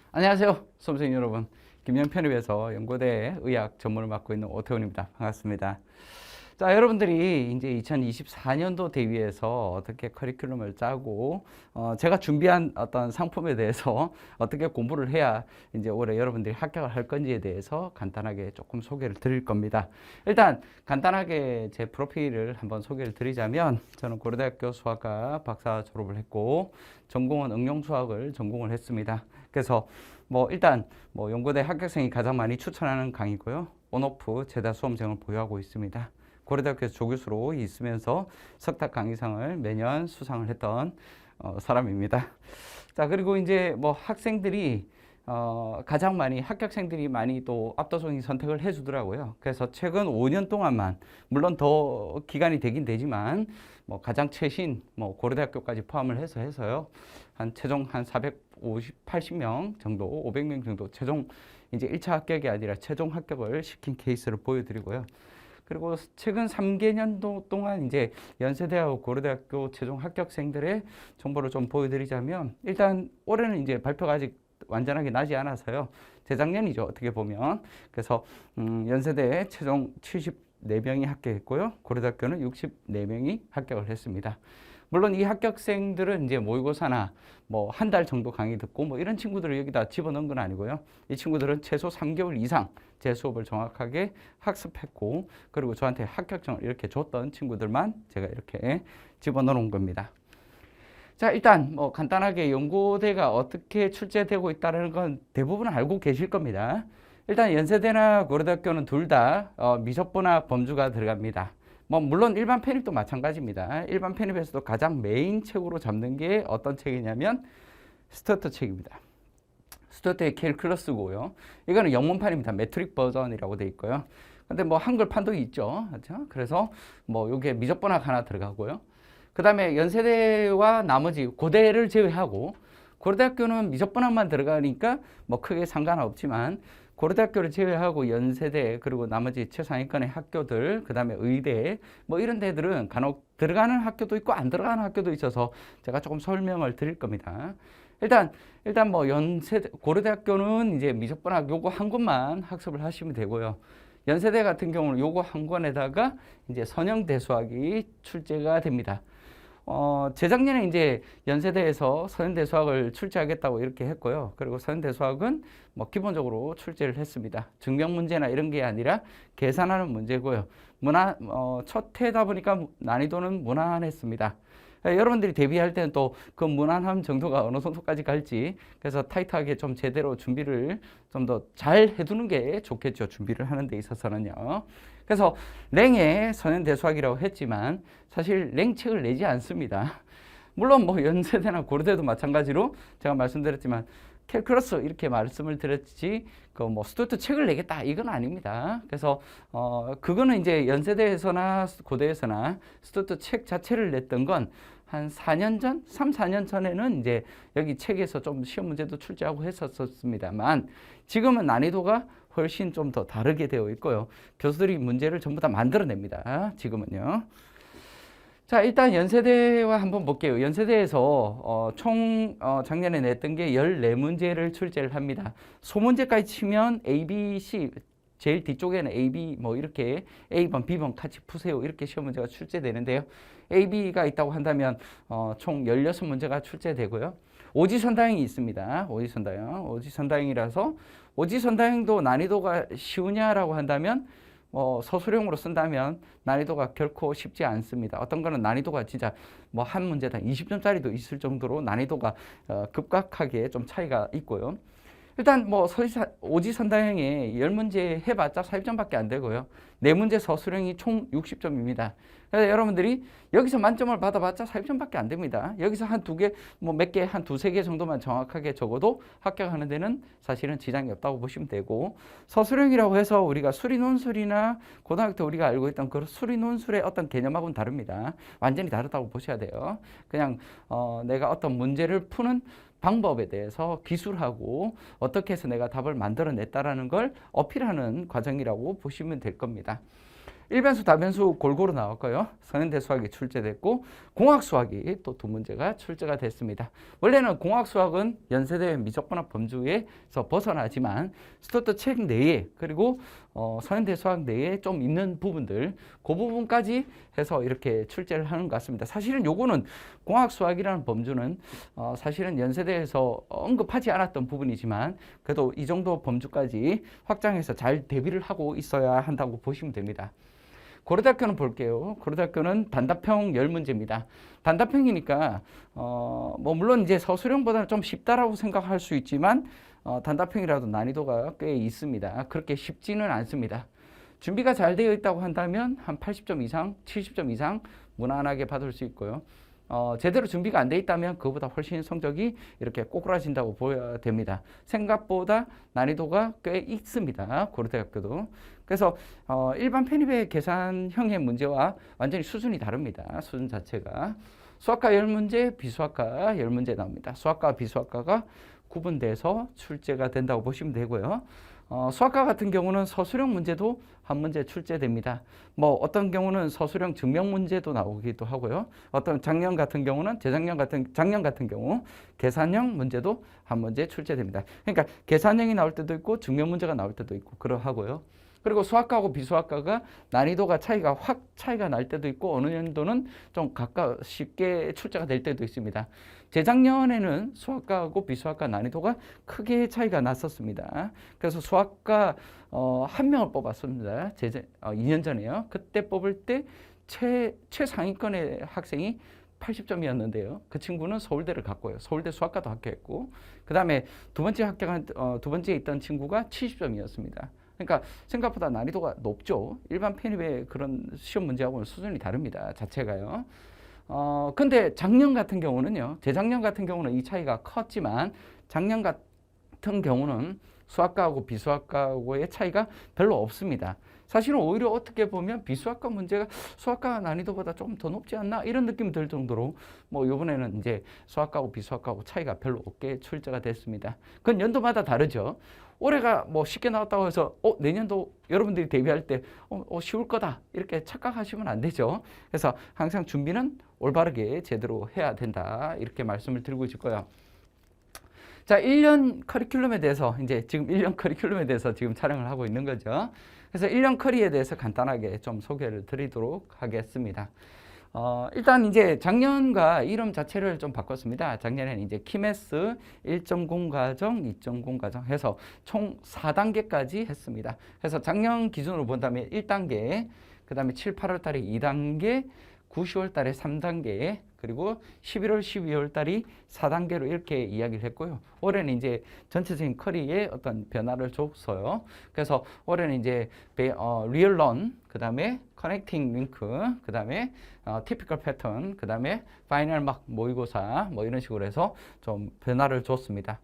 안녕하세요, 수험생 여러분. 김영편입에서 연고대 의학 전문을 맡고 있는 오태훈입니다. 반갑습니다. 자, 여러분들이 이제 2024년도 대위에서 어떻게 커리큘럼을 짜고, 제가 준비한 어떤 상품에 대해서 어떻게 공부를 해야 이제 올해 여러분들이 합격을 할 건지에 대해서 간단하게 조금 소개를 드릴 겁니다. 일단 간단하게 제 프로필을 한번 소개를 드리자면, 저는 고려대학교 수학과 박사 졸업을 했고, 전공은 응용수학을 전공을 했습니다. 그래서 일단 연고대 합격생이 가장 많이 추천하는 강의고요. 온오프 재다 수험생을 보유하고 있습니다. 고려대학교에서 조교수로 있으면서 석탁 강의상을 매년 수상을 했던 사람입니다. 자, 그리고 이제 학생들이 가장 많이 합격생들이 많이 또 압도적인 선택을 해주더라고요. 그래서 최근 5년 동안만, 물론 더 기간이 되긴 되지만 가장 최신 고려대학교까지 포함을 해서요. 한 최종 한 450, 80명 정도, 500명 정도 최종 이제 1차 합격이 아니라 최종 합격을 시킨 케이스를 보여드리고요. 그리고 최근 3개년도 동안 이제 연세대하고 고려대학교 최종 합격생들의 정보를 좀 보여드리자면, 일단 올해는 이제 발표가 아직 완전하게 나지 않아서요. 재작년이죠, 어떻게 보면. 그래서 연세대 최종 74명이 합격했고요. 고려대학교는 64명이 합격을 했습니다. 물론 이 합격생들은 이제 모의고사나 한 달 정도 강의 듣고 이런 친구들을 여기다 집어넣은 건 아니고요. 이 친구들은 최소 3개월 이상 제 수업을 정확하게 학습했고, 그리고 저한테 합격증을 이렇게 줬던 친구들만 제가 이렇게 집어넣은 겁니다. 자, 일단 간단하게 연고대가 어떻게 출제되고 있다는 건 대부분 알고 계실 겁니다. 일단 연세대나 고려대학교는 둘 다 미적분학 범주가 들어갑니다. 물론 일반 편입도 마찬가지입니다. 일반 편입에서도 가장 메인 책으로 잡는 게 어떤 책이냐면 스튜어트 책입니다. 스튜어트의 캘큘러스고요. 이거는 영문판입니다. 메트릭 버전이라고 되어 있고요. 근데 한글판도 있죠. 그렇죠? 그래서 요게 미적분학 하나 들어가고요. 그 다음에 연세대와 나머지 고대를 제외하고, 고려대학교는 미적분학만 들어가니까 크게 상관없지만, 고려대학교를 제외하고 연세대, 그리고 나머지 최상위권의 학교들, 그 다음에 의대 이런 데들은 간혹 들어가는 학교도 있고 안 들어가는 학교도 있어서 제가 조금 설명을 드릴 겁니다. 일단 연세대, 고려대학교는 이제 미적분학 요거 한 권만 학습을 하시면 되고요. 연세대 같은 경우는 요거 한 권에다가 이제 선형대수학이 출제가 됩니다. 재작년에 이제 연세대에서 선형대수학을 출제하겠다고 이렇게 했고요. 그리고 선형대수학은 기본적으로 출제를 했습니다. 증명 문제나 이런 게 아니라 계산하는 문제고요. 첫 해다 보니까 난이도는 무난했습니다. 여러분들이 대비할 때는 또 그 무난함 정도가 어느 정도까지 갈지, 그래서 타이트하게 좀 제대로 준비를 좀 더 잘 해두는 게 좋겠죠. 준비를 하는 데 있어서는요. 그래서 랭의 선형대수학이라고 했지만 사실 랭책을 내지 않습니다. 물론 연세대나 고려대도 마찬가지로 제가 말씀드렸지만 캘큘러스 이렇게 말씀을 드렸지 스튜어트 책을 내겠다 이건 아닙니다. 그래서 그거는 이제 연세대에서나 고대에서나 스튜어트 책 자체를 냈던 건 한 4년 전, 3, 4년 전에는 이제 여기 책에서 좀 시험 문제도 출제하고 했었습니다만, 지금은 난이도가 훨씬 좀 더 다르게 되어 있고요. 교수들이 문제를 전부 다 만들어냅니다. 지금은요. 자, 일단 연세대와 한번 볼게요. 연세대에서 작년에 냈던 게 14문제를 출제를 합니다. 소문제까지 치면 A, B, C, 제일 뒤쪽에는 A, B 이렇게 A번, B번 같이 푸세요. 이렇게 시험 문제가 출제되는데요. A, B가 있다고 한다면 총 16문제가 출제되고요. 오지선다형이 있습니다. 오지선다형이라서 오지선다형도 난이도가 쉬우냐라고 한다면 서술형으로 쓴다면 난이도가 결코 쉽지 않습니다. 어떤 거는 난이도가 진짜 한 문제당 20점짜리도 있을 정도로 난이도가 급격하게 좀 차이가 있고요. 일단 오지선다형에 10문제 해봤자 40점밖에 안 되고요. 4문제 서술형이 총 60점입니다. 그래서 여러분들이 여기서 만점을 받아봤자 40점밖에 안 됩니다. 여기서 한 두 개, 몇 개, 한 두세 개 정도만 정확하게 적어도 합격하는 데는 사실은 지장이 없다고 보시면 되고, 서술형이라고 해서 우리가 수리논술이나 고등학교 때 우리가 알고 있던 그 수리논술의 어떤 개념하고는 다릅니다. 완전히 다르다고 보셔야 돼요. 그냥 내가 어떤 문제를 푸는 방법에 대해서 기술하고 어떻게 해서 내가 답을 만들어냈다라는 걸 어필하는 과정이라고 보시면 될 겁니다. 일반수, 다변수 골고루 나왔고요. 서현대 수학이 출제됐고 공학 수학이 또 두 문제가 출제가 됐습니다. 원래는 공학 수학은 연세대 미적분학 범주에서 벗어나지만 스튜어트 책 내에 그리고 서현대 수학 내에 좀 있는 부분들 그 부분까지 해서 이렇게 출제를 하는 것 같습니다. 사실은 요거는 공학 수학이라는 범주는 사실은 연세대에서 언급하지 않았던 부분이지만 그래도 이 정도 범주까지 확장해서 잘 대비를 하고 있어야 한다고 보시면 됩니다. 고려대학교는 볼게요. 고려대학교는 단답형 10문제입니다. 단답형이니까 뭐 물론 이제 서술형보다는 좀 쉽다라고 생각할 수 있지만 단답형이라도 난이도가 꽤 있습니다. 그렇게 쉽지는 않습니다. 준비가 잘 되어 있다고 한다면 한 80점 이상, 70점 이상 무난하게 받을 수 있고요. 제대로 준비가 안 돼 있다면 그거보다 훨씬 성적이 이렇게 꼬꾸라진다고 보여야 됩니다. 생각보다 난이도가 꽤 있습니다. 고려대학교도. 그래서 일반 편입의 계산형의 문제와 완전히 수준이 다릅니다. 수준 자체가. 수학과 10문제, 비수학과 10문제 나옵니다. 수학과, 비수학과가 구분돼서 출제가 된다고 보시면 되고요. 수학과 같은 경우는 서술형 문제도 한 문제 출제됩니다. 뭐 어떤 경우는 서술형 증명 문제도 나오기도 하고요. 어떤 작년 같은 경우는 작년 같은 경우 계산형 문제도 한 문제 출제됩니다. 그러니까 계산형이 나올 때도 있고 증명 문제가 나올 때도 있고 그러하고요. 그리고 수학과하고 비수학과가 난이도가 확 차이가 날 때도 있고 어느 정도는 좀 쉽게 출제가 될 때도 있습니다. 재작년에는 수학과하고 비수학과 난이도가 크게 차이가 났었습니다. 그래서 수학과 한 명을 뽑았습니다. 2년 전에요. 그때 뽑을 때 최상위권의 학생이 80점이었는데요. 그 친구는 서울대를 갔고요. 서울대 수학과도 합격했고, 그 다음에 두 번째에 있던 친구가 70점이었습니다. 그러니까 생각보다 난이도가 높죠. 일반 편입의 그런 시험 문제하고는 수준이 다릅니다. 자체가요. 근데 작년 같은 경우는요. 재작년 같은 경우는 이 차이가 컸지만 작년 같은 경우는 수학과하고 비수학과하고의 차이가 별로 없습니다. 사실은 오히려 어떻게 보면 비수학과 문제가 수학과 난이도보다 조금 더 높지 않나 이런 느낌이 들 정도로 뭐 이번에는 이제 수학과하고 비수학과하고 차이가 별로 없게 출제가 됐습니다. 그건 연도마다 다르죠. 올해가 뭐 쉽게 나왔다고 해서 내년도 여러분들이 대비할 때 쉬울 거다 이렇게 착각하시면 안 되죠. 그래서 항상 준비는 올바르게 제대로 해야 된다 이렇게 말씀을 드리고 싶고요. 자, 1년 커리큘럼에 대해서 지금 1년 커리큘럼에 대해서 지금 촬영을 하고 있는 거죠. 그래서 1년 커리에 대해서 간단하게 좀 소개를 드리도록 하겠습니다. 일단 이제 작년과 이름 자체를 좀 바꿨습니다. 작년에는 이제 키메스 1.0 과정, 2.0 과정 해서 총 4단계까지 했습니다. 그래서 작년 기준으로 본다면 1단계, 그 다음에 7, 8월 달에 2단계, 9, 10월 달에 3단계, 그리고 11월, 12월 달이 4단계로 이렇게 이야기를 했고요. 올해는 이제 전체적인 커리에 어떤 변화를 줬어요. 그래서 올해는 이제 리얼런, 그 다음에 커넥팅 링크, 그 다음에 티피컬 패턴, 그 다음에 파이널 막 모의고사 뭐 이런 식으로 해서 좀 변화를 줬습니다.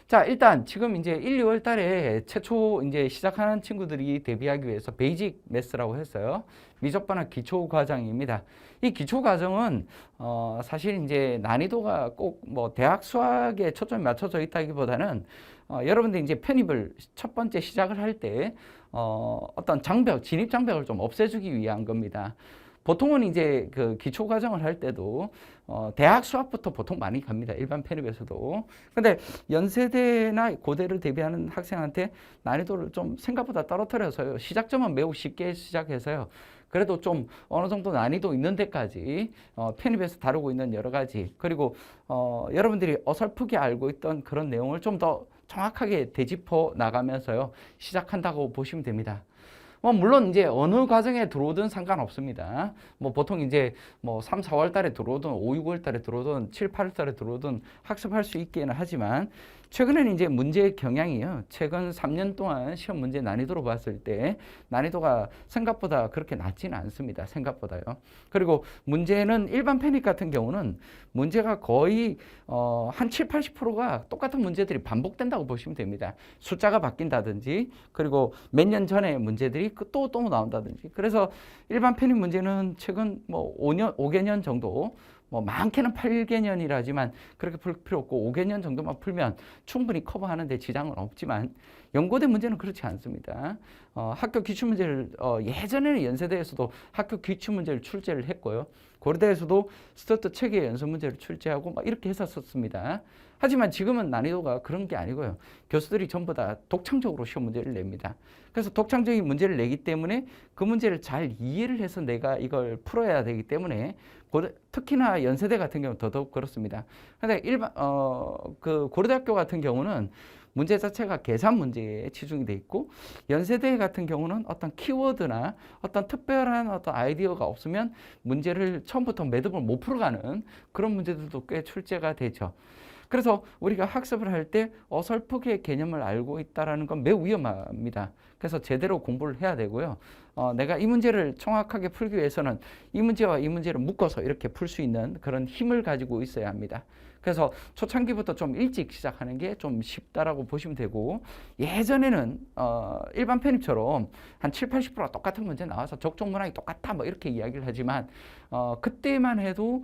자, 일단 지금 이제 1, 2월 달에 최초 이제 시작하는 친구들이 대비하기 위해서 베이직 매스라고 했어요. 미적분학 기초 과정입니다. 이 기초 과정은 사실 이제 난이도가 꼭 뭐 대학 수학에 초점이 맞춰져 있다기보다는 여러분들이 이제 편입을 첫 번째 시작을 할 때 어떤 진입 장벽을 좀 없애주기 위한 겁니다. 보통은 이제 그 기초 과정을 할 때도 대학 수학부터 보통 많이 갑니다. 일반 편입에서도. 근데 연세대나 고대를 대비하는 학생한테 난이도를 좀 생각보다 떨어뜨려서요. 시작점은 매우 쉽게 시작해서요. 그래도 좀 어느 정도 난이도 있는 데까지 편입에서 다루고 있는 여러 가지 그리고 여러분들이 어설프게 알고 있던 그런 내용을 좀 더 정확하게 되짚어 나가면서요. 시작한다고 보시면 됩니다. 물론 이제 어느 과정에 들어오든 상관없습니다. 뭐 보통 이제 뭐 3, 4월 달에 들어오든 5, 6월 달에 들어오든 7, 8월 달에 들어오든 학습할 수 있기는 하지만 최근에는 이제 문제 경향이요. 최근 3년 동안 시험 문제 난이도로 봤을 때 난이도가 생각보다 그렇게 낮지는 않습니다. 생각보다요. 그리고 문제는 일반 편입 같은 경우는 문제가 거의 한 7, 80%가 똑같은 문제들이 반복된다고 보시면 됩니다. 숫자가 바뀐다든지 그리고 몇 년 전에 문제들이 또 나온다든지 그래서 일반 편입 문제는 최근 뭐 5개년 정도 뭐 많게는 8개년이라지만 그렇게 풀 필요 없고 5개년 정도만 풀면 충분히 커버하는데 지장은 없지만 연고대 문제는 그렇지 않습니다. 학교 기출문제를 예전에는 연세대에서도 학교 기출문제를 출제를 했고요. 고려대에서도 스터트 체계 연습 문제를 출제하고 막 이렇게 했었습니다. 하지만 지금은 난이도가 그런 게 아니고요. 교수들이 전부 다 독창적으로 시험 문제를 냅니다. 그래서 독창적인 문제를 내기 때문에 그 문제를 잘 이해를 해서 내가 이걸 풀어야 되기 때문에 특히나 연세대 같은 경우는 더더욱 그렇습니다. 근데 그 고려대학교 같은 경우는 문제 자체가 계산 문제에 치중이 돼 있고 연세대 같은 경우는 어떤 키워드나 어떤 특별한 어떤 아이디어가 없으면 문제를 처음부터 매듭을 못 풀어가는 그런 문제들도 꽤 출제가 되죠. 그래서 우리가 학습을 할 때 어설프게 개념을 알고 있다는 건 매우 위험합니다. 그래서 제대로 공부를 해야 되고요. 내가 이 문제를 정확하게 풀기 위해서는 이 문제와 이 문제를 묶어서 이렇게 풀 수 있는 그런 힘을 가지고 있어야 합니다. 그래서 초창기부터 좀 일찍 시작하는 게 좀 쉽다라고 보시면 되고 예전에는 일반 편입처럼 한 7, 80%가 똑같은 문제 나와서 적종 문항이 똑같다 뭐 이렇게 이야기를 하지만 그때만 해도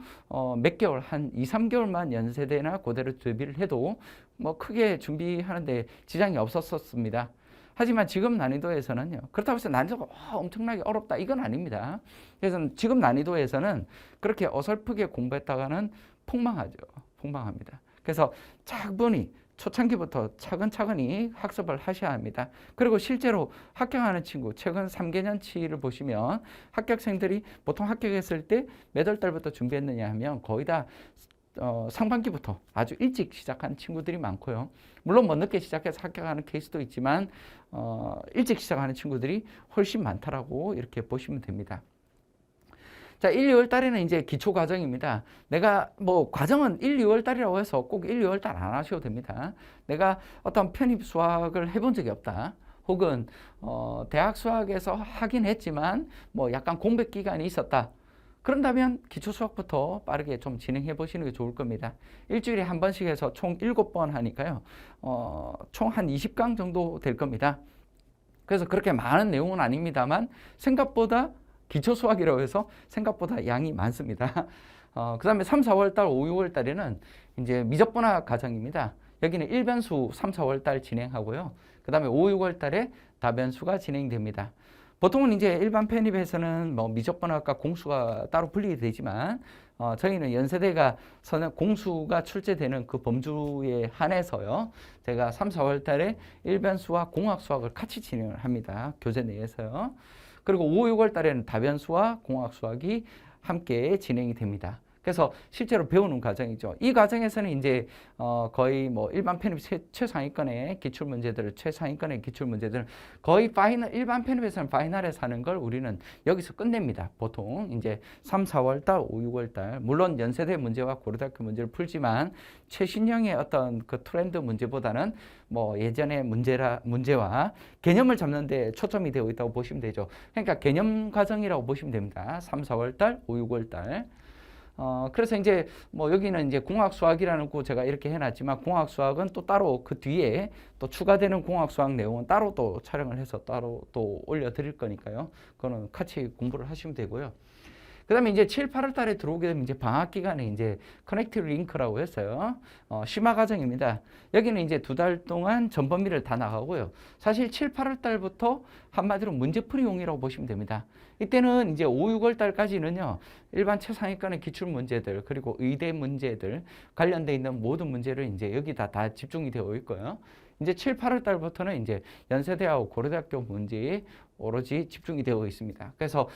몇 개월 한 2, 3개월만 연세대나 고대를 대비를 해도 뭐 크게 준비하는데 지장이 없었습니다. 하지만 지금 난이도에서는요. 그렇다고 해서 난이도가 엄청나게 어렵다 이건 아닙니다. 그래서 지금 난이도에서는 그렇게 어설프게 공부했다가는 폭망하죠. 폭망합니다. 그래서 차분히 초창기부터 차근차근히 학습을 하셔야 합니다. 그리고 실제로 합격하는 친구 최근 3개년치를 보시면 합격생들이 보통 합격했을 때 몇 월 달부터 준비했느냐 하면 거의 다 상반기부터 아주 일찍 시작한 친구들이 많고요. 물론 뭐 늦게 시작해서 합격하는 케이스도 있지만 일찍 시작하는 친구들이 훨씬 많다라고 이렇게 보시면 됩니다. 자, 1, 2월 달에는 이제 기초 과정입니다. 내가 뭐 과정은 1, 2월 달이라고 해서 꼭 1, 2월 달 안 하셔도 됩니다. 내가 어떤 편입 수학을 해본 적이 없다. 혹은 대학 수학에서 하긴 했지만 뭐 약간 공백 기간이 있었다. 그런다면 기초 수학부터 빠르게 좀 진행해 보시는 게 좋을 겁니다. 일주일에 한 번씩 해서 총 7번 하니까요. 총 한 20강 정도 될 겁니다. 그래서 그렇게 많은 내용은 아닙니다만 생각보다 기초 수학이라고 해서 생각보다 양이 많습니다. 그 다음에 3, 4월 달, 5, 6월 달에는 이제 미적분학 과정입니다. 여기는 일변수 3, 4월 달 진행하고요. 그 다음에 5, 6월 달에 다변수가 진행됩니다. 보통은 이제 일반 편입에서는 뭐 미적분학과 공수가 따로 분리가 되지만 저희는 연세대가 공수가 출제되는 그 범주에 한해서요. 제가 3, 4월 달에 일변수와 공학수학을 같이 진행을 합니다. 교재 내에서요. 그리고 5, 6월 달에는 다변수와 공학수학이 함께 진행이 됩니다. 그래서 실제로 배우는 과정이죠. 이 과정에서는 이제 거의 뭐 일반 편입 최상위권의 기출 문제들을 최상위권의 기출 문제들을 거의 파이널 일반 편입에서는 파이널에서 하는 걸 우리는 여기서 끝냅니다. 보통 이제 3, 4월 달, 5, 6월 달 물론 연세대 문제와 고려대학교 문제를 풀지만 최신형의 어떤 그 트렌드 문제보다는 뭐 예전의 문제와 개념을 잡는 데 초점이 되어 있다고 보시면 되죠. 그러니까 개념 과정이라고 보시면 됩니다. 3, 4월 달, 5, 6월 달. 그래서 이제 뭐 여기는 이제 공학수학이라는 거 제가 이렇게 해놨지만 공학수학은 또 따로 그 뒤에 또 추가되는 공학수학 내용은 따로 또 촬영을 해서 따로 또 올려드릴 거니까요. 그거는 같이 공부를 하시면 되고요. 그 다음에 이제 7, 8월 달에 들어오게 되면 이제 방학 기간에 이제 커넥티브 링크라고 했어요. 심화 과정입니다. 여기는 이제 2달 동안 전 범위를 다 나가고요. 사실 7, 8월 달부터 한마디로 문제풀이용이라고 보시면 됩니다. 이때는 이제 5, 6월 달까지는요. 일반 최상위권의 기출 문제들 그리고 의대 문제들 관련돼 있는 모든 문제를 이제 여기다 다 집중이 되어 있고요. 이제 7, 8월 달부터는 이제 연세대하고 고려대학교 문제에 오로지 집중이 되어 있습니다. 그래서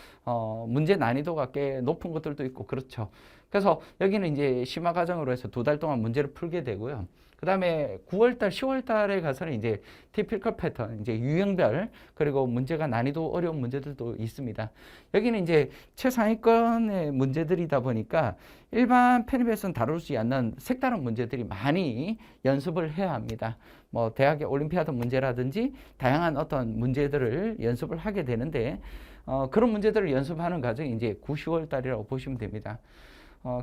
문제 난이도가 꽤 높은 것들도 있고 그렇죠. 그래서 여기는 이제 심화 과정으로 해서 2달 동안 문제를 풀게 되고요. 그 다음에 9월 달, 10월 달에 가서는 이제 티피컬 패턴, 이제 유형별, 그리고 문제가 난이도 어려운 문제들도 있습니다. 여기는 이제 최상위권의 문제들이다 보니까 일반 편입에서는 다루지 않는 색다른 문제들이 많이 연습을 해야 합니다. 뭐 대학의 올림피아드 문제라든지 다양한 어떤 문제들을 연습을 하게 되는데 그런 문제들을 연습하는 과정이 이제 9, 10월 달이라고 보시면 됩니다.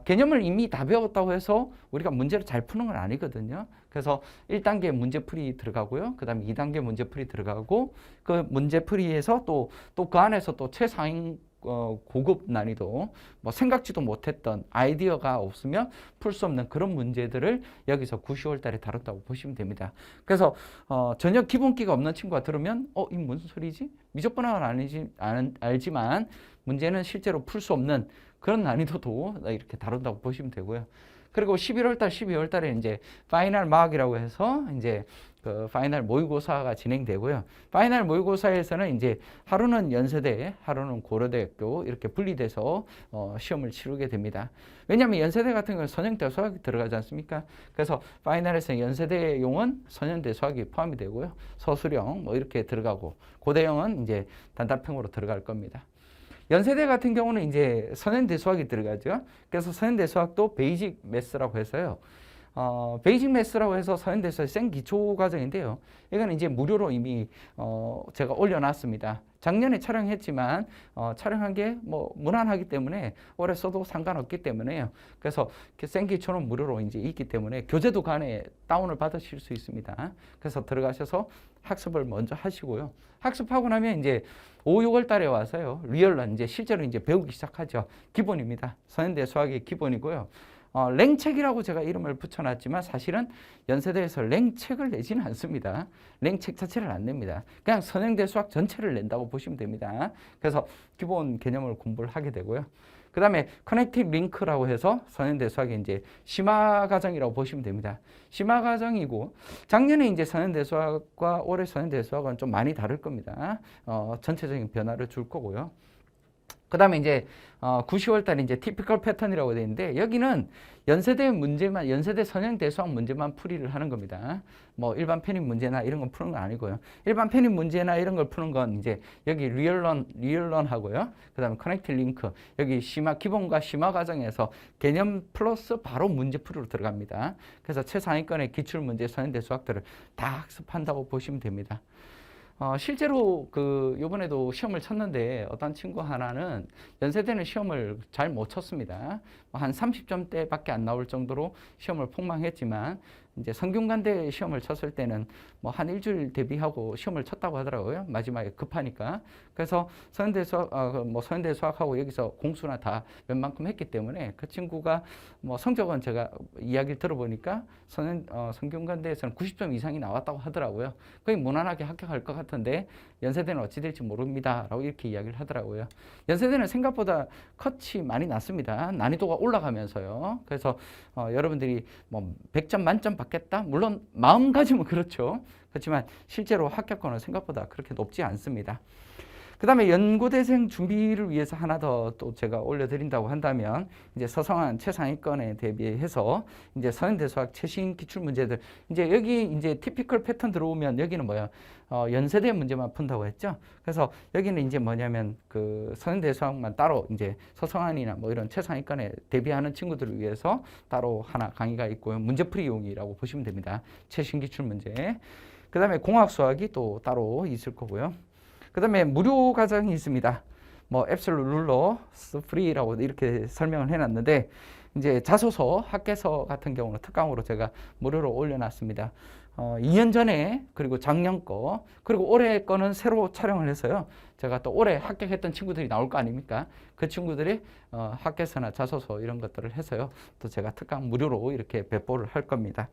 개념을 이미 다 배웠다고 해서 우리가 문제를 잘 푸는 건 아니거든요. 그래서 1단계 문제풀이 들어가고요. 그 다음에 2단계 문제풀이 들어가고 그 문제풀이에서 또 그 안에서 또 최상위권 고급 난이도, 뭐 생각지도 못했던 아이디어가 없으면 풀 수 없는 그런 문제들을 여기서 9, 10월 달에 다뤘다고 보시면 됩니다. 그래서 전혀 기본기가 없는 친구가 들으면 이 무슨 소리지? 미적분학은 알지만 문제는 실제로 풀 수 없는 그런 난이도도 이렇게 다룬다고 보시면 되고요. 그리고 11월 달, 12월 달에 이제 파이널 마크이라고 해서 이제 그 파이널 모의고사가 진행되고요. 파이널 모의고사에서는 이제 하루는 연세대, 하루는 고려대학교 이렇게 분리돼서 시험을 치르게 됩니다. 왜냐하면 연세대 같은 경우는 선형대 수학이 들어가지 않습니까? 그래서 파이널에서 연세대용은 선형대 수학이 포함이 되고요. 서술형 뭐 이렇게 들어가고 고대형은 이제 단답형으로 들어갈 겁니다. 연세대 같은 경우는 이제 선형대 수학이 들어가죠. 그래서 선형대 수학도 베이직 매스라고 해서요. 베이직 매스라고 해서 선형대 수학 생 기초 과정인데요. 이거는 이제 무료로 이미 제가 올려놨습니다. 작년에 촬영했지만 촬영한 게 뭐 무난하기 때문에 올해 써도 상관없기 때문에요. 그래서 생 기초는 무료로 이제 있기 때문에 교재도 간에 다운을 받으실 수 있습니다. 그래서 들어가셔서 학습을 먼저 하시고요. 학습하고 나면 이제 5, 6월 달에 와서요. 리얼런 이제 실제로 이제 배우기 시작하죠. 기본입니다. 선형대 수학의 기본이고요. 랭책이라고 제가 이름을 붙여놨지만 사실은 연세대에서 랭책을 내지는 않습니다. 랭책 자체를 안 냅니다. 그냥 선형대 수학 전체를 낸다고 보시면 됩니다. 그래서 기본 개념을 공부를 하게 되고요. 그 다음에 커넥티브 링크라고 해서 선형대 수학의 이제 심화 과정이라고 보시면 됩니다. 심화 과정이고 작년에 이제 선형대 수학과 올해 선형대 수학은 좀 많이 다를 겁니다. 전체적인 변화를 줄 거고요. 그 다음에 이제 9, 10월 달에 이제 티피컬 패턴이라고 되어 있는데 여기는 연세대 문제만, 연세대 선형대 수학 문제만 풀이를 하는 겁니다. 뭐 일반 편입 문제나 이런 건 푸는 건 아니고요. 일반 편입 문제나 이런 걸 푸는 건 이제 여기 리얼런 하고요. 그 다음에 커넥팅 링크, 여기 심화, 기본과 심화 과정에서 개념 플러스 바로 문제 풀이로 들어갑니다. 그래서 최상위권의 기출 문제 선형대 수학들을 다 학습한다고 보시면 됩니다. 실제로 요번에도 시험을 쳤는데 어떤 친구 하나는 연세대는 시험을 잘 못 쳤습니다. 한 30점대밖에 안 나올 정도로 시험을 폭망했지만 이제 성균관대 시험을 쳤을 때는 뭐 한 일주일 대비하고 시험을 쳤다고 하더라고요. 마지막에 급하니까. 그래서 선형대 수학하고 여기서 공수나 다 웬만큼 했기 때문에 그 친구가 뭐 성적은 제가 이야기를 들어보니까 성균관대에서는 90점 이상이 나왔다고 하더라고요. 거의 무난하게 합격할 것 같은데 연세대는 어찌 될지 모릅니다. 라고 이렇게 이야기를 하더라고요. 연세대는 생각보다 컷이 많이 났습니다. 난이도가 올라가면서요. 그래서 여러분들이 뭐 100점 만점 받겠다? 물론 마음가짐은 그렇죠. 그렇지만 실제로 합격권은 생각보다 그렇게 높지 않습니다. 그 다음에 연고대생 준비를 위해서 하나 더 또 제가 올려드린다고 한다면 이제 서성한 최상위권에 대비해서 이제 선형대 수학 최신 기출 문제들 이제 여기 이제 티피컬 패턴 들어오면 여기는 뭐야? 연세대 문제만 푼다고 했죠. 그래서 여기는 이제 뭐냐면 그 선형대 수학만 따로 이제 서성한이나 뭐 이런 최상위권에 대비하는 친구들을 위해서 따로 하나 강의가 있고요. 문제풀이용이라고 보시면 됩니다. 최신 기출 문제. 그 다음에 공학 수학이 또 따로 있을 거고요. 그 다음에 무료 과정이 있습니다. 뭐 앱솔루트 룰러, 프리라고 이렇게 설명을 해놨는데 이제 자소서, 학계서 같은 경우는 특강으로 제가 무료로 올려놨습니다. 2년 전에 그리고 작년 거 그리고 올해 거는 새로 촬영을 해서요. 제가 또 올해 합격했던 친구들이 나올 거 아닙니까? 그 친구들이 학계서나 자소서 이런 것들을 해서요. 또 제가 특강 무료로 이렇게 배포를 할 겁니다.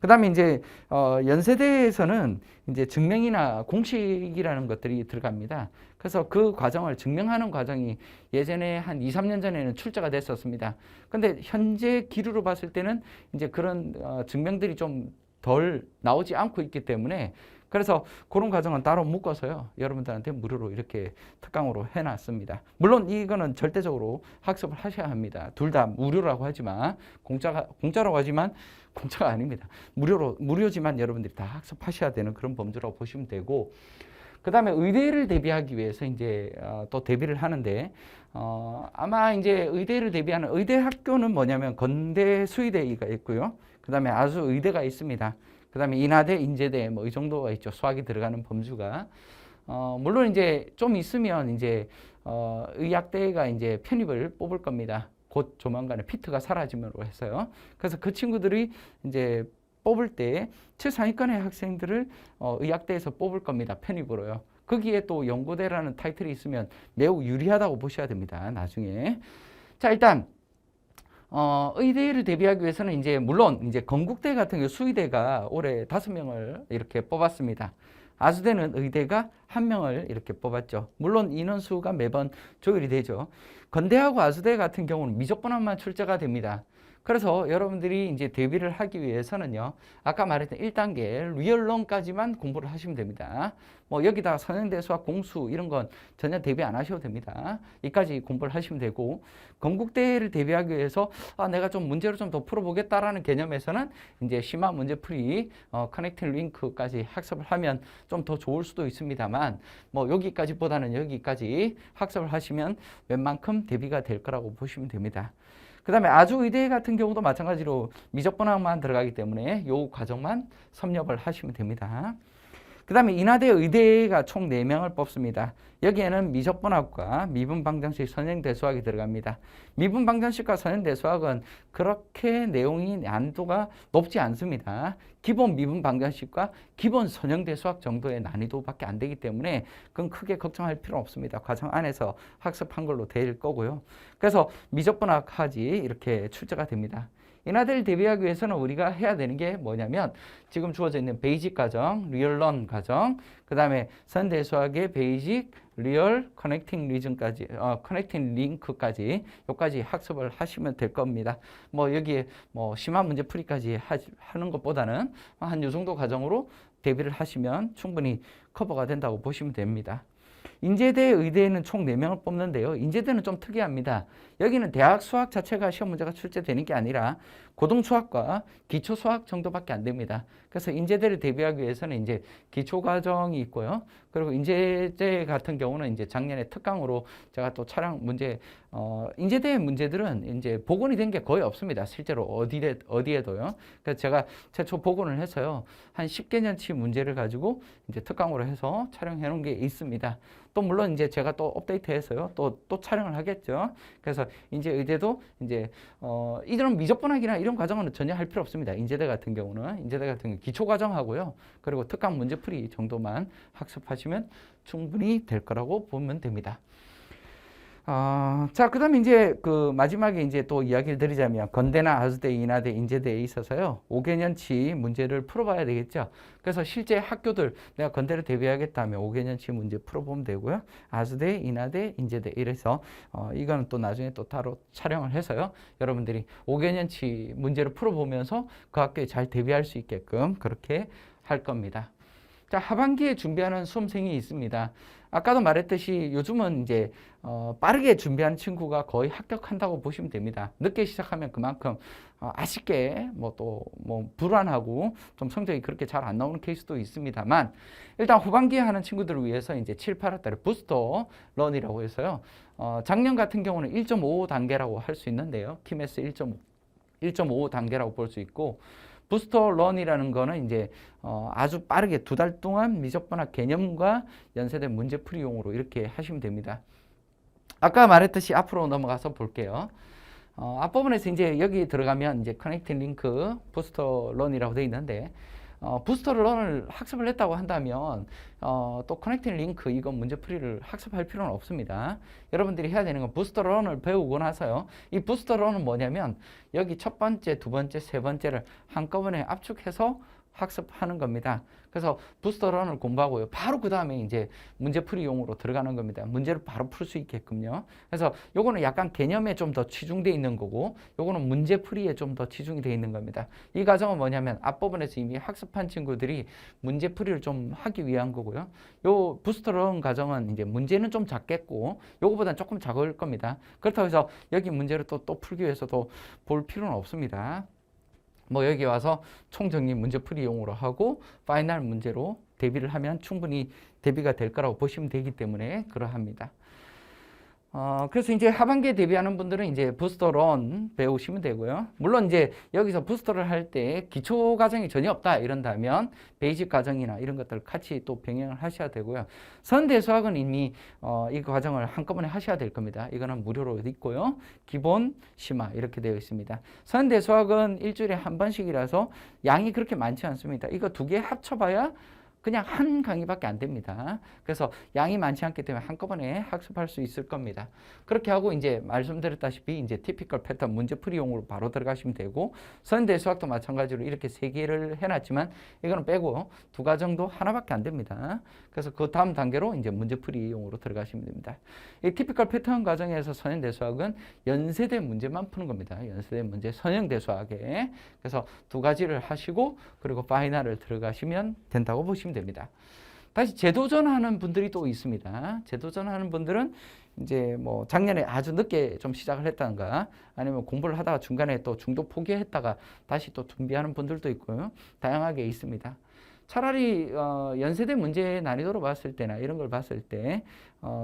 그 다음에 이제 연세대에서는 이제 증명이나 공식이라는 것들이 들어갑니다. 그래서 그 과정을 증명하는 과정이 예전에 한 2, 3년 전에는 출제가 됐었습니다. 근데 현재 기류로 봤을 때는 이제 그런 증명들이 좀 덜 나오지 않고 있기 때문에 그래서 그런 과정은 따로 묶어서요. 여러분들한테 무료로 이렇게 특강으로 해놨습니다. 물론 이거는 절대적으로 학습을 하셔야 합니다. 둘 다 무료라고 하지만 공짜라고 하지만 공짜가 아닙니다. 무료지만 여러분들이 다 학습하셔야 되는 그런 범주라고 보시면 되고 그 다음에 의대를 대비하기 위해서 이제 또 대비를 하는데 아마 이제 의대를 대비하는 의대 학교는 뭐냐면 건대 수의대가 있고요. 그 다음에 아수 의대가 있습니다. 그 다음에 인하대, 인제대 뭐 이 정도가 있죠. 수학이 들어가는 범주가. 물론 이제 좀 있으면 이제 의학대가 이제 편입을 뽑을 겁니다. 곧 조만간에 피트가 사라짐으로 해서요. 그래서 그 친구들이 이제 뽑을 때 최상위권의 학생들을 의학대에서 뽑을 겁니다. 편입으로요. 거기에 또 연고대라는 타이틀이 있으면 매우 유리하다고 보셔야 됩니다. 나중에. 자, 일단 의대를 대비하기 위해서는 이제 물론 이제 건국대 같은 경우 수의대가 올해 5명을 이렇게 뽑았습니다. 아수대는 의대가 1명을 이렇게 뽑았죠. 물론 인원수가 매번 조율이 되죠. 건대하고 아수대 같은 경우는 미적분학만 출제가 됩니다. 그래서 여러분들이 이제 대비를 하기 위해서는요, 아까 말했던 1단계 리얼론까지만 공부를 하시면 됩니다. 뭐 여기다가 선행대 수학 공수 이런 건 전혀 대비 안 하셔도 됩니다. 이까지 공부를 하시면 되고, 건국대를 대비하기 위해서 내가 좀 문제를 좀 더 풀어보겠다라는 개념에서는 이제 심화 문제풀이, 커넥팅 링크까지 학습을 하면 좀 더 좋을 수도 있습니다만, 뭐 여기까지보다는 여기까지 학습을 하시면 웬만큼 대비가 될 거라고 보시면 됩니다. 그 다음에 아주의대 같은 경우도 마찬가지로 미적분학만 들어가기 때문에 요 과정만 섭렵을 하시면 됩니다. 그 다음에 인하대 의대가 총 4명을 뽑습니다. 여기에는 미적분학과 미분방정식 선행대수학이 들어갑니다. 미분방정식과 선행대수학은 그렇게 내용이 난이도가 높지 않습니다. 기본 미분방정식과 기본 선행대수학 정도의 난이도밖에 안 되기 때문에 그건 크게 걱정할 필요 없습니다. 과정 안에서 학습한 걸로 될 거고요. 그래서 미적분학하지 이렇게 출제가 됩니다. 인하대를 대비하기 위해서는 우리가 해야 되는 게 뭐냐면 지금 주어져 있는 베이직 과정, 리얼런 과정, 그 다음에 선대수학의 베이직, 리얼, 커넥팅 리즌까지, 커넥팅 링크까지 요까지 학습을 하시면 될 겁니다. 뭐 여기에 뭐 심화 문제풀이까지 하는 것보다는 한 요 정도 과정으로 대비를 하시면 충분히 커버가 된다고 보시면 됩니다. 인제대, 의대에는 총 4명을 뽑는데요. 인제대는 좀 특이합니다. 여기는 대학 수학 자체가 시험 문제가 출제되는 게 아니라 고등 수학과 기초 수학 정도밖에 안 됩니다. 그래서 인제대를 대비하기 위해서는 이제 기초 과정이 있고요. 그리고 인제대 같은 경우는 이제 작년에 특강으로 제가 또 촬영 문제, 인제대 문제들은 이제 복원이 된 게 거의 없습니다. 실제로 어디에도요. 그래서 제가 최초 복원을 해서요. 한 10개년치 문제를 가지고 이제 특강으로 해서 촬영해 놓은 게 있습니다. 또 물론 이제 제가 또 업데이트해서요. 또 촬영을 하겠죠. 그래서 이제 의대도 이제 이런 미적분학이나 이런 과정은 전혀 할 필요 없습니다. 인제대 같은 경우는 기초 과정하고요. 그리고 특강 문제풀이 정도만 학습하시면 충분히 될 거라고 보면 됩니다. 자, 그 다음에 이제 그 마지막에 이제 또 이야기를 드리자면 건대나 아수대, 인하대, 인제대에 있어서요 5개년치 문제를 풀어봐야 되겠죠. 그래서 실제 학교들 내가 건대를 대비하겠다면 5개년치 문제 풀어보면 되고요. 아수대, 인하대, 인제대 이래서 이거는 또 나중에 또 따로 촬영을 해서요 여러분들이 5개년치 문제를 풀어보면서 그 학교에 잘 대비할 수 있게끔 그렇게 할 겁니다. 자, 하반기에 준비하는 수험생이 있습니다. 아까도 말했듯이 요즘은 이제 빠르게 준비하는 친구가 거의 합격한다고 보시면 됩니다. 늦게 시작하면 그만큼 아쉽게 뭐 불안하고 좀 성적이 그렇게 잘 안 나오는 케이스도 있습니다만 일단 후반기에 하는 친구들을 위해서 이제 7, 8월 달에 부스터 런이라고 해서요. 작년 같은 경우는 1.5 단계라고 할 수 있는데요. 키메스 1.5 단계라고 볼 수 있고 부스터 런이라는 거는 이제 아주 빠르게 2달 동안 미적분학 개념과 연세대 문제풀이용으로 이렇게 하시면 됩니다. 아까 말했듯이 앞으로 넘어가서 볼게요. 앞부분에서 이제 여기 들어가면 이제 커넥팅 링크 부스터 런이라고 되어 있는데 부스터 런을 학습을 했다고 한다면 또 커넥팅 링크 이거 문제풀이를 학습할 필요는 없습니다. 여러분들이 해야 되는 건 부스터 런을 배우고 나서요. 이 부스터 런은 뭐냐면 여기 첫 번째, 두 번째, 세 번째를 한꺼번에 압축해서 학습하는 겁니다. 그래서 부스터 런을 공부하고요. 바로 그 다음에 이제 문제풀이용으로 들어가는 겁니다. 문제를 바로 풀 수 있게끔요. 그래서 요거는 약간 개념에 좀 더 치중되어 있는 거고 요거는 문제풀이에 좀 더 치중이 되어 있는 겁니다. 이 과정은 뭐냐면 앞부분에서 이미 학습한 친구들이 문제풀이를 좀 하기 위한 거고요. 요 부스터 런 과정은 이제 문제는 좀 작겠고 요거보다는 조금 작을 겁니다. 그렇다고 해서 여기 문제를 또 풀기 위해서도 볼 필요는 없습니다. 뭐 여기 와서 총정리 문제풀이용으로 하고 파이널 문제로 대비를 하면 충분히 대비가 될 거라고 보시면 되기 때문에 그러합니다. 그래서 이제 하반기에 대비하는 분들은 이제 부스터론 배우시면 되고요. 물론 이제 여기서 부스터를 할 때 기초 과정이 전혀 없다 이런다면 베이직 과정이나 이런 것들을 같이 또 병행을 하셔야 되고요. 선대수학은 이미 이 과정을 한꺼번에 하셔야 될 겁니다. 이거는 무료로 있고요. 기본, 심화 이렇게 되어 있습니다. 선대수학은 일주일에 한 번씩이라서 양이 그렇게 많지 않습니다. 이거 2개 합쳐봐야 그냥 한 강의밖에 안 됩니다. 그래서 양이 많지 않기 때문에 한꺼번에 학습할 수 있을 겁니다. 그렇게 하고 이제 말씀드렸다시피 이제 티피컬 패턴 문제풀이용으로 바로 들어가시면 되고, 선대 수학도 마찬가지로 이렇게 3개를 해놨지만 이거는 빼고 2과정도 하나밖에 안 됩니다. 그래서 그 다음 단계로 이제 문제풀이용으로 들어가시면 됩니다. 이 티피컬 패턴 과정에서 선행대 수학은 연세대 문제만 푸는 겁니다. 연세대 문제 선행대 수학에. 그래서 2가지를 하시고 그리고 파이널을 들어가시면 된다고 보시면 됩니다. 다시 재도전하는 분들이 또 있습니다. 재도전하는 분들은 이제 뭐 작년에 아주 늦게 좀 시작을 했다든가 아니면 공부를 하다가 중간에 또 중도 포기했다가 다시 또 준비하는 분들도 있고요. 다양하게 있습니다. 차라리 연세대 문제 난이도로 봤을 때나 이런 걸 봤을 때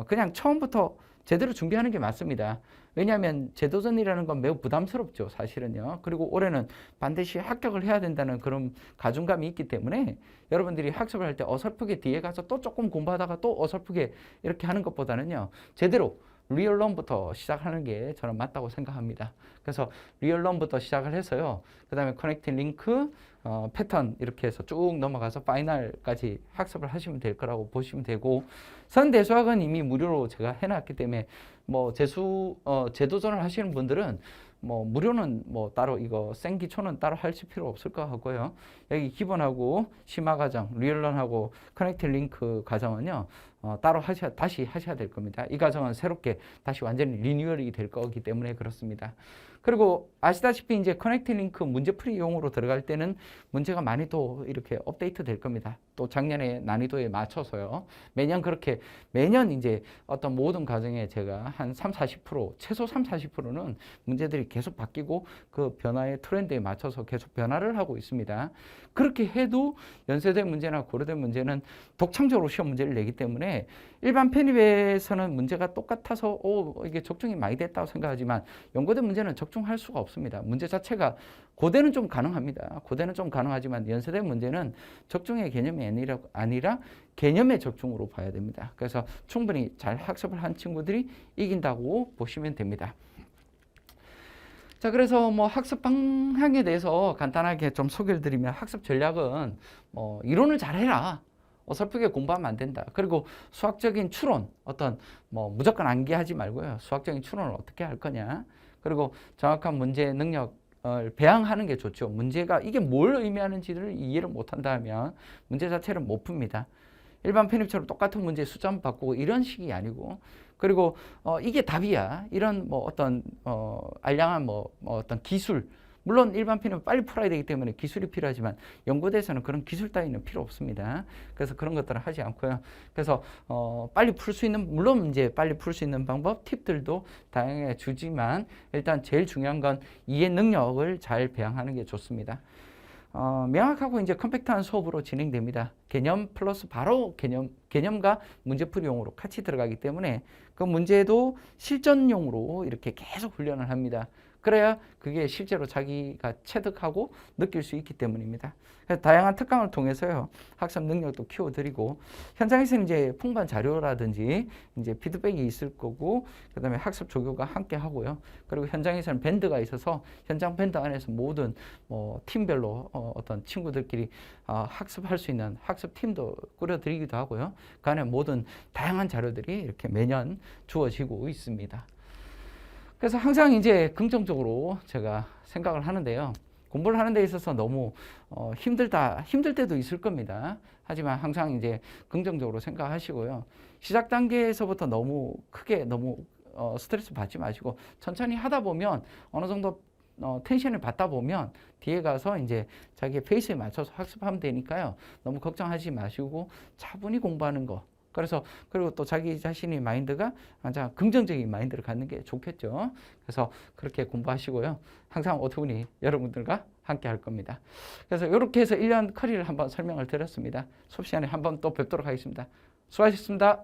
그냥 처음부터 제대로 준비하는 게 맞습니다. 왜냐하면 재도전이라는 건 매우 부담스럽죠, 사실은요. 그리고 올해는 반드시 합격을 해야 된다는 그런 가중감이 있기 때문에 여러분들이 학습을 할 때 어설프게 뒤에 가서 또 조금 공부하다가 또 어설프게 이렇게 하는 것보다는요, 제대로 리얼런부터 시작하는 게 저는 맞다고 생각합니다. 그래서 리얼런부터 시작을 해서요, 그 다음에 커넥팅 링크, 패턴 이렇게 해서 쭉 넘어가서 파이널까지 학습을 하시면 될 거라고 보시면 되고, 선대수학은 이미 무료로 제가 해놨기 때문에 뭐 재도전을 하시는 분들은 뭐 무료는 뭐 따로 이거 생기초는 따로 하실 필요 없을 것 같고요. 여기 기본하고 심화 과정, 리얼런하고 커넥팅 링크 과정은요, 따로 다시 하셔야 될 겁니다. 이 과정은 새롭게 다시 완전히 리뉴얼이 될 거기 때문에 그렇습니다. 그리고 아시다시피 이제 커넥팅 링크 문제풀이용으로 들어갈 때는 문제가 많이 또 이렇게 업데이트 될 겁니다. 또 작년에 난이도에 맞춰서요. 매년 이제 어떤 모든 과정에 제가 한 30-40%, 최소 30-40%는 문제들이 계속 바뀌고 그 변화의 트렌드에 맞춰서 계속 변화를 하고 있습니다. 그렇게 해도 연세대 문제나 고려대 문제는 독창적으로 시험 문제를 내기 때문에 일반 편입에서는 문제가 똑같아서 이게 적중이 많이 됐다고 생각하지만 연고대 문제는 적중할 수가 없습니다. 문제 자체가 고대는 좀 가능합니다. 고대는 좀 가능하지만 연세대 문제는 적중의 개념이 아니라 개념의 적중으로 봐야 됩니다. 그래서 충분히 잘 학습을 한 친구들이 이긴다고 보시면 됩니다. 자, 그래서 뭐 학습 방향에 대해서 간단하게 좀 소개를 드리면, 학습 전략은 이론을 잘 해라. 어설프게 공부하면 안 된다. 그리고 수학적인 추론, 뭐 무조건 암기하지 말고요. 수학적인 추론을 어떻게 할 거냐. 그리고 정확한 문제 능력을 배양하는 게 좋죠. 문제가 이게 뭘 의미하는지를 이해를 못한다 하면 문제 자체를 못 풉니다. 일반 편입처럼 똑같은 문제 숫자만 바꾸고 이런 식이 아니고, 그리고 이게 답이야. 이런 뭐 알량한 어떤 기술, 물론 일반 편입은 빨리 풀어야 되기 때문에 기술이 필요하지만 연구대에서는 그런 기술 따위는 필요 없습니다. 그래서 그런 것들은 하지 않고요. 그래서 빨리 풀 수 있는, 물론 이제 빨리 풀 수 있는 방법, 팁들도 다양하게 주지만 일단 제일 중요한 건 이해 능력을 잘 배양하는 게 좋습니다. 명확하고 이제 컴팩트한 수업으로 진행됩니다. 개념 플러스 바로 개념과 문제풀이용으로 같이 들어가기 때문에 그 문제도 실전용으로 이렇게 계속 훈련을 합니다. 그래야 그게 실제로 자기가 체득하고 느낄 수 있기 때문입니다. 그래서 다양한 특강을 통해서요, 학습 능력도 키워드리고, 현장에서는 이제 풍부한 자료라든지 이제 피드백이 있을 거고, 그 다음에 학습 조교가 함께 하고요. 그리고 현장에서는 밴드가 있어서 현장 밴드 안에서 모든 팀별로 어떤 친구들끼리 학습할 수 있는 학습 팀도 꾸려드리기도 하고요. 그 안에 모든 다양한 자료들이 이렇게 매년 주어지고 있습니다. 그래서 항상 이제 긍정적으로 제가 생각을 하는데요. 공부를 하는 데 있어서 너무 힘들 때도 있을 겁니다. 하지만 항상 이제 긍정적으로 생각하시고요. 시작 단계에서부터 너무 크게 스트레스 받지 마시고 천천히 하다 보면 어느 정도 텐션을 받다 보면 뒤에 가서 이제 자기의 페이스에 맞춰서 학습하면 되니까요. 너무 걱정하지 마시고 차분히 공부하는 거. 그리고 또 자기 자신의 마인드가 가장 긍정적인 마인드를 갖는 게 좋겠죠. 그래서 그렇게 공부하시고요. 항상 오토분이 여러분들과 함께 할 겁니다. 그래서 이렇게 해서 1년 커리를 한번 설명을 드렸습니다. 수업 시간에 한번 또 뵙도록 하겠습니다. 수고하셨습니다.